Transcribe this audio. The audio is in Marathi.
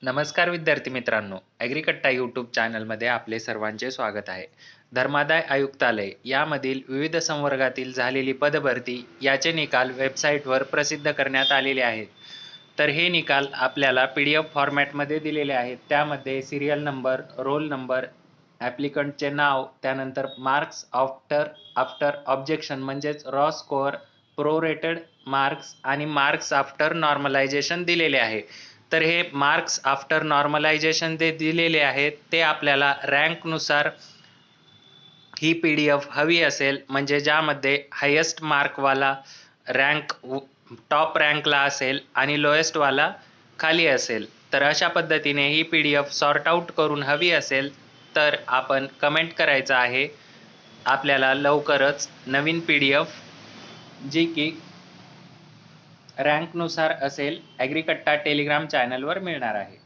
नमस्कार विद्यार्थी मित्रांनो, ॲग्रीकट्टा यूट्यूब चॅनलमध्ये आपले सर्वांचे स्वागत आहे. धर्मादाय आयुक्तालय यामधील विविध संवर्गातील झालेली पदभरती याचे निकाल वेबसाईटवर प्रसिद्ध करण्यात आलेले आहेत. तर हे निकाल आपल्याला PDF फॉर्मॅटमध्ये दिलेले आहेत. त्यामध्ये सिरियल नंबर, रोल नंबर, ॲप्लिकंटचे नाव, त्यानंतर मार्क्स आफ्टर ऑब्जेक्शन म्हणजेच रॉ स्कोअर, प्रोरेटेड मार्क्स आणि मार्क्स आफ्टर नॉर्मलायझेशन दिलेले आहे. तर हे मार्क्स आफ्टर नॉर्मलायझेशन ते दिलेले आहेत ते आपल्याला रँकनुसार ही PDF हवी असेल, म्हणजे ज्यामध्ये हायेस्ट मार्कवाला रँक टॉप रँकला असेल आणि लोएस्ट वाला खाली असेल. तर अशा पद्धतीने ही PDF सॉर्ट आउट करून हवी असेल तर आपण कमेंट करायचं आहे. आपल्याला लवकरच नवीन PDF जी की रँकनुसार असेल ॲग्रीकट्टा टेलिग्राम चॅनलवर मिळणार आहे.